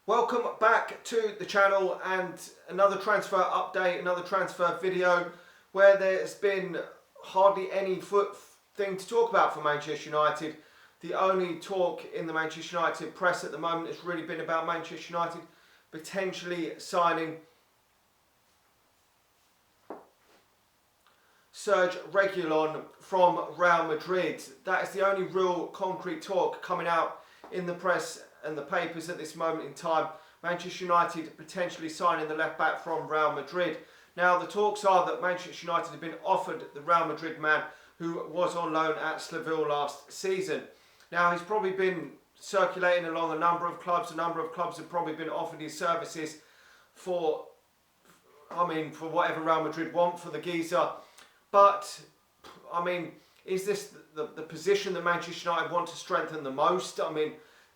Welcome back to the channel and another transfer update, another transfer video where there's been hardly any thing to talk about for Manchester United. The only talk in the Manchester United press at the moment has really been about Manchester United potentially signing Sergio Reguilón from Real Madrid. That is the only real concrete talk coming out in the press and the papers at this moment in time. Manchester United potentially signing the left back from Real Madrid. Now the talks are that Manchester United have been offered the Real Madrid man who was on loan at Seville last season. Now he's probably been circulating along a number of clubs. A number of clubs have probably been offered his services for whatever Real Madrid want for the geezer. But is this the position that Manchester United want to strengthen the most?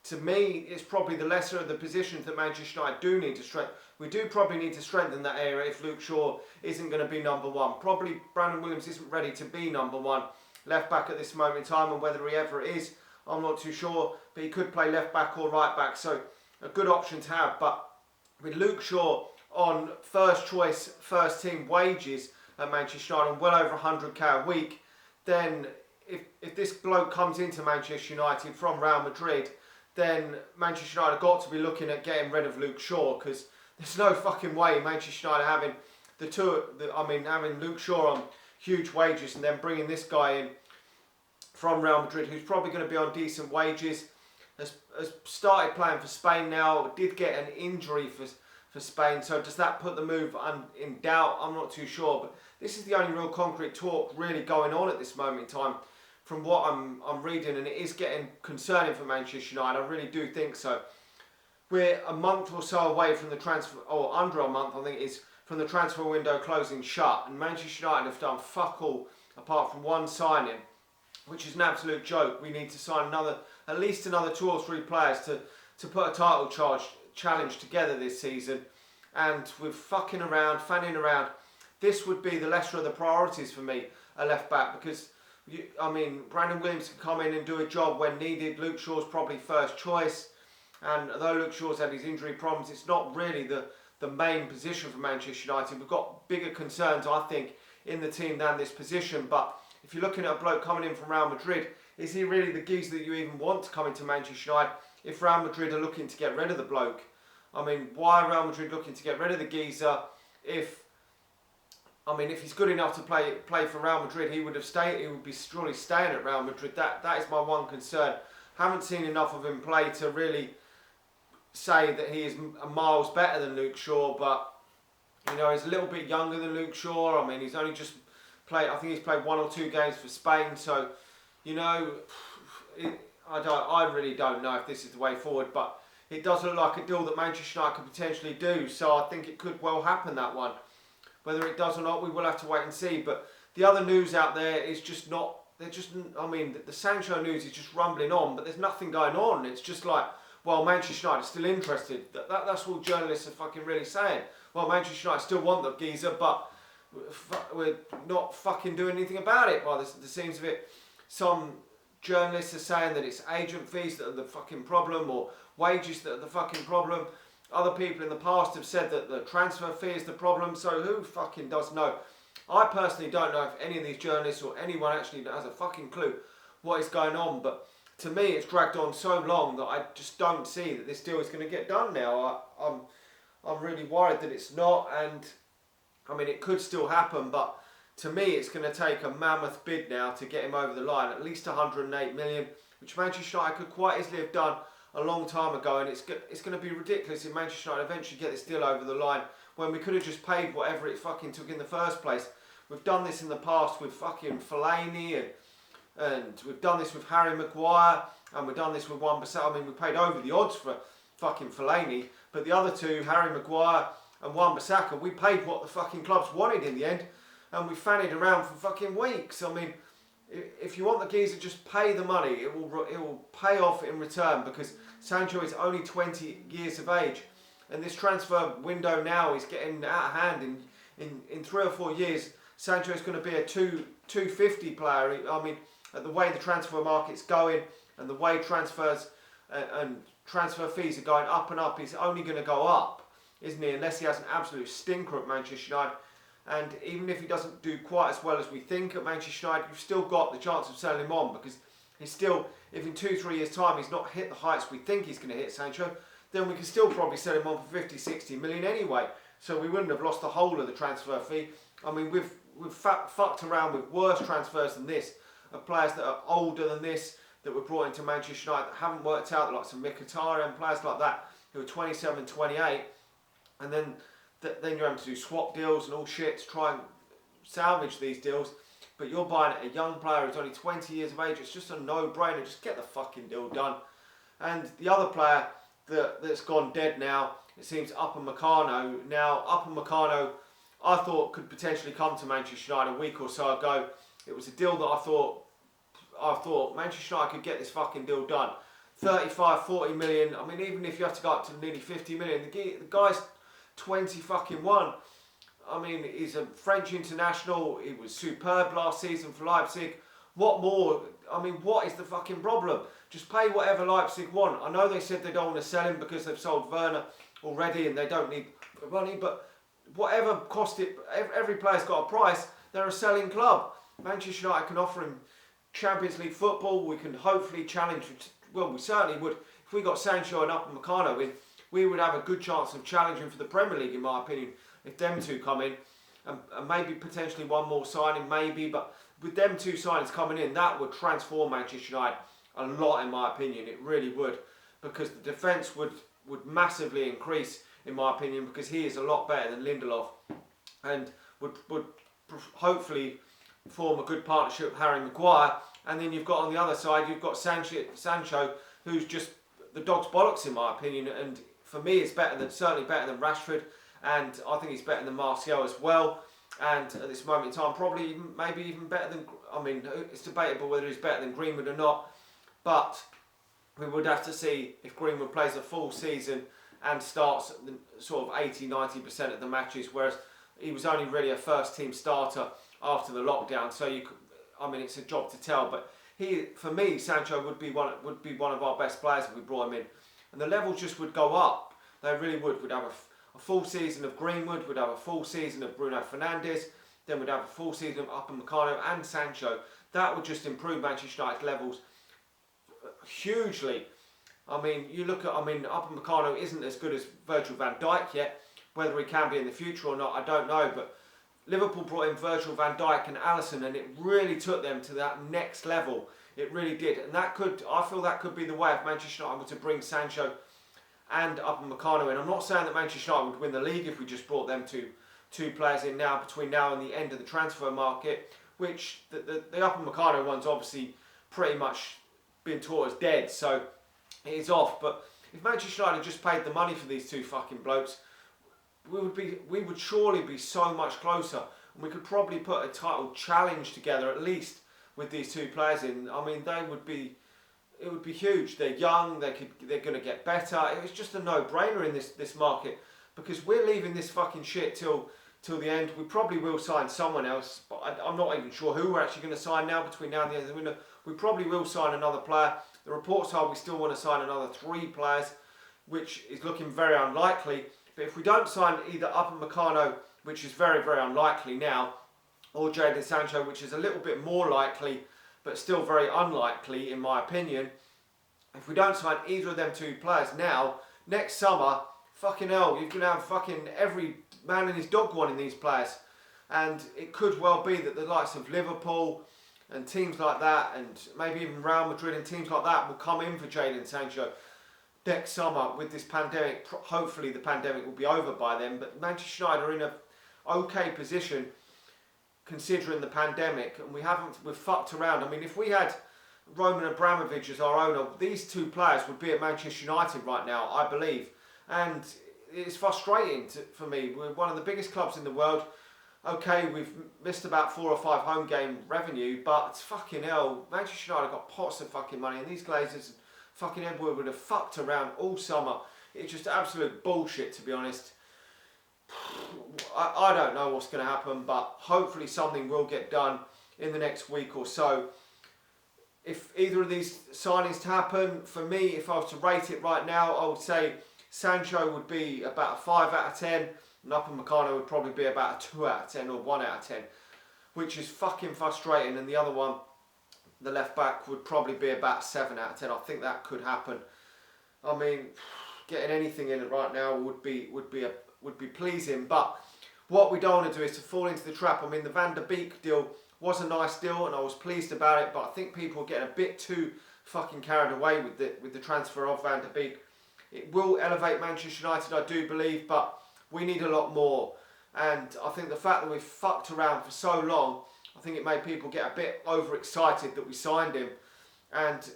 To me, it's probably the lesser of the positions that Manchester United do need to strengthen. We do probably need to strengthen that area if Luke Shaw isn't going to be number one. Probably Brandon Williams isn't ready to be number one left back at this moment in time, and whether he ever is, I'm not too sure. But he could play left back or right back, so a good option to have. But with Luke Shaw on first choice, first team wages at Manchester United, and well over 100k a week, then if this bloke comes into Manchester United from Real Madrid, then Manchester United have got to be looking at getting rid of Luke Shaw, because there's no fucking way Manchester United having having Luke Shaw on huge wages and then bringing this guy in from Real Madrid who's probably going to be on decent wages, has started playing for Spain now, did get an injury for Spain, so does that put the move in doubt? I'm not too sure, but this is the only real concrete talk really going on at this moment in time from what I'm reading, and it is getting concerning for Manchester United. I really do think so. We're a month or so away from the transfer, or under a month I think it is, from the transfer window closing shut, and Manchester United have done fuck all apart from one signing, which is an absolute joke. We need to sign at least another 2 or 3 players to put a title challenge together this season, and with fanning around, this would be the lesser of the priorities for me, a left back, because Brandon Williams can come in and do a job when needed. Luke Shaw's probably first choice, and although Luke Shaw's had his injury problems, it's not really the main position for Manchester United. We've got bigger concerns, I think, in the team than this position. But if you're looking at a bloke coming in from Real Madrid, is he really the geezer that you even want to come into Manchester United if Real Madrid are looking to get rid of the bloke? Why are Real Madrid looking to get rid of the geezer if he's good enough to play for Real Madrid, he would have stayed. He would be surely staying at Real Madrid. That is my one concern. Haven't seen enough of him play to really say that he is miles better than Luke Shaw. But he's a little bit younger than Luke Shaw. He's only just played. I think he's played 1 or 2 games for Spain. So I really don't know if this is the way forward. But it does look like a deal that Manchester United could potentially do. So I think it could well happen, that one. Whether it does or not, we will have to wait and see. But the other news out there is just not... the Sancho news is just rumbling on, but there's nothing going on. It's just like, well, Manchester United are still interested. That's all journalists are fucking really saying. Well, Manchester United still want the geezer, but we're not fucking doing anything about it by the seams of it. Some journalists are saying that it's agent fees that are the fucking problem, or wages that are the fucking problem. Other people in the past have said that the transfer fee is the problem, so who fucking does know? I personally don't know if any of these journalists or anyone actually has a fucking clue what is going on, but to me it's dragged on so long that I just don't see that this deal is going to get done now. I'm really worried that it's not, and it could still happen, but to me it's going to take a mammoth bid now to get him over the line, at least 108 million, which Manchester United could quite easily have done a long time ago, and it's going to be ridiculous if Manchester United eventually get this deal over the line when we could have just paid whatever it fucking took in the first place. We've done this in the past with fucking Fellaini, and we've done this with Harry Maguire, and we've done this with Wan-Bissaka. We paid over the odds for fucking Fellaini, but the other two, Harry Maguire and Wan-Bissaka, we paid what the fucking clubs wanted in the end, and we fannied around for fucking weeks. If you want the geezer, just pay the money. It will pay off in return, because Sancho is only 20 years of age, and this transfer window now is getting out of hand. In 3 or 4 years, Sancho is going to be a 250 player. At the way the transfer market's going and the way transfers and transfer fees are going up and up. He's only going to go up, isn't he? Unless he has an absolute stinker at Manchester United. And even if he doesn't do quite as well as we think at Manchester United, you've still got the chance of selling him on, because he's still, if in 2-3 years' time he's not hit the heights we think he's going to hit, Sancho, then we can still probably sell him on for 50-60 million anyway. So we wouldn't have lost the whole of the transfer fee. I mean, we've fucked around with worse transfers than this, of players that are older than this, that were brought into Manchester United that haven't worked out, like some Mkhitaryan and players like that who are 27, 28, and then you're having to do swap deals and all shit to try and salvage these deals. But you're buying a young player who's only 20 years of age. It's just a no-brainer. Just get the fucking deal done. And the other player that's gone dead now, it seems, Upamecano. Now, Upamecano, I thought could potentially come to Manchester United a week or so ago. It was a deal that I thought Manchester United could get this fucking deal done. 35, 40 million. I mean, even if you have to go up to nearly 50 million, the guy's 21. I mean, he's a French international. He was superb last season for Leipzig. What more? I mean, what is the fucking problem? Just pay whatever Leipzig want. I know they said they don't want to sell him because they've sold Werner already and they don't need money, but whatever cost it, every player's got a price. They're a selling club. Manchester United can offer him Champions League football. We can hopefully challenge, well, we certainly would. If we got Sancho and Upamecano in, we would have a good chance of challenging for the Premier League, in my opinion, if them two come in. And maybe potentially one more signing, maybe, but with them two signings coming in, that would transform Manchester United a lot, in my opinion. It really would, because the defence would massively increase, in my opinion, because he is a lot better than Lindelof, and would hopefully form a good partnership with Harry Maguire. And then you've got on the other side, you've got Sancho, who's just the dog's bollocks, in my opinion. And for me, it's certainly better than Rashford, and I think he's better than Martial as well. And at this moment in time, probably maybe even better than, I mean, it's debatable whether he's better than Greenwood or not, but we would have to see if Greenwood plays a full season and starts sort of 80-90% of the matches, whereas he was only really a first team starter after the lockdown. So I mean, it's a job to tell, but for me, Sancho would be one of our best players if we brought him in, and the levels just would go up. They really would. We'd have a full season of Greenwood, we'd have a full season of Bruno Fernandes, then we'd have a full season of Upamecano and Sancho. That would just improve Manchester United's levels hugely. I mean, Upamecano isn't as good as Virgil van Dijk yet. Whether he can be in the future or not, I don't know, but Liverpool brought in Virgil van Dijk and Alisson, and it really took them to that next level. It really did, and I feel that could be the way if Manchester United were to bring Sancho and Upamecano in. I'm not saying that Manchester United would win the league if we just brought them two players in now, between now and the end of the transfer market, which the Upamecano one's obviously pretty much been taught as dead, so it is off. But if Manchester United just paid the money for these two fucking blokes, we would surely be so much closer, and we could probably put a title challenge together at least with these two players in. I mean, it would be huge. They're young. They're going to get better. It was just a no-brainer in this market, because we're leaving this fucking shit till the end. We probably will sign someone else, but I'm not even sure who we're actually going to sign now between now and the end of the window. We probably will sign another player. The reports are we still want to sign another 3 players, which is looking very unlikely. But if we don't sign either Upamecano, which is very, very unlikely now, or Jadon Sancho, which is a little bit more likely, but still very unlikely in my opinion, if we don't sign either of them 2 players now, next summer, fucking hell, you're going to have fucking every man and his dog wanting these players. And it could well be that the likes of Liverpool and teams like that, and maybe even Real Madrid and teams like that, will come in for Jadon Sancho next summer with this pandemic. Hopefully the pandemic will be over by then, but Manchester United are in a okay position considering the pandemic, and we've fucked around. I mean, if we had Roman Abramovich as our owner, these 2 players would be at Manchester United right now, I believe. And it's frustrating for me. We're one of the biggest clubs in the world. Okay, we've missed about 4 or 5 home game revenue, but fucking hell, Manchester United got pots of fucking money, and these Glazers, fucking Edward, would have fucked around all summer. It's just absolute bullshit, to be honest. I don't know what's going to happen, but hopefully something will get done in the next week or so. if either of these signings to happen, for me, if I was to rate it right now, I would say Sancho would be about a 5 out of 10, and Upamecano would probably be about a 2 out of 10 or 1 out of 10, which is fucking frustrating. And the other one, the left back, would probably be about 7 out of 10. I think that could happen. I mean, getting anything in it right now would be pleasing, but what we don't want to do is to fall into the trap. I mean, the Van der Beek deal was a nice deal, and I was pleased about it, but I think people are getting a bit too fucking carried away with the transfer of Van der Beek. It will elevate Manchester United, I do believe, but we need a lot more. And I think the fact that we've fucked around for so long, I think it made people get a bit overexcited that we signed him. And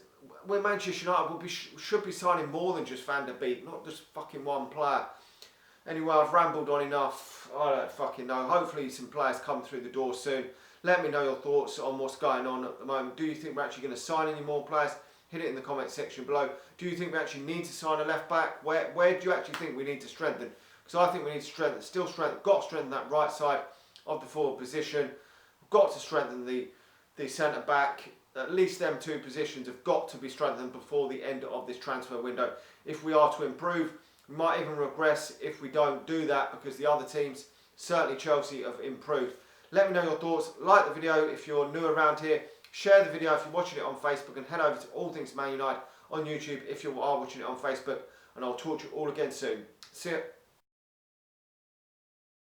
we're Manchester United, should be signing more than just Van der Beek, not just fucking one player. Anyway, I've rambled on enough. I don't fucking know. Hopefully some players come through the door soon. Let me know your thoughts on what's going on at the moment. Do you think we're actually going to sign any more players? Hit it in the comment section below. Do you think we actually need to sign a left back? Where do you actually think we need to strengthen? Because I think we need to got to strengthen that right side of the forward position. We've got to strengthen the centre back. At least them 2 positions have got to be strengthened before the end of this transfer window. If we are to improve, we might even regress if we don't do that, because the other teams, certainly Chelsea, have improved. Let me know your thoughts. Like the video if you're new around here. Share the video if you're watching it on Facebook, and head over to All Things Man United on YouTube if you are watching it on Facebook. And I'll talk to you all again soon. See ya.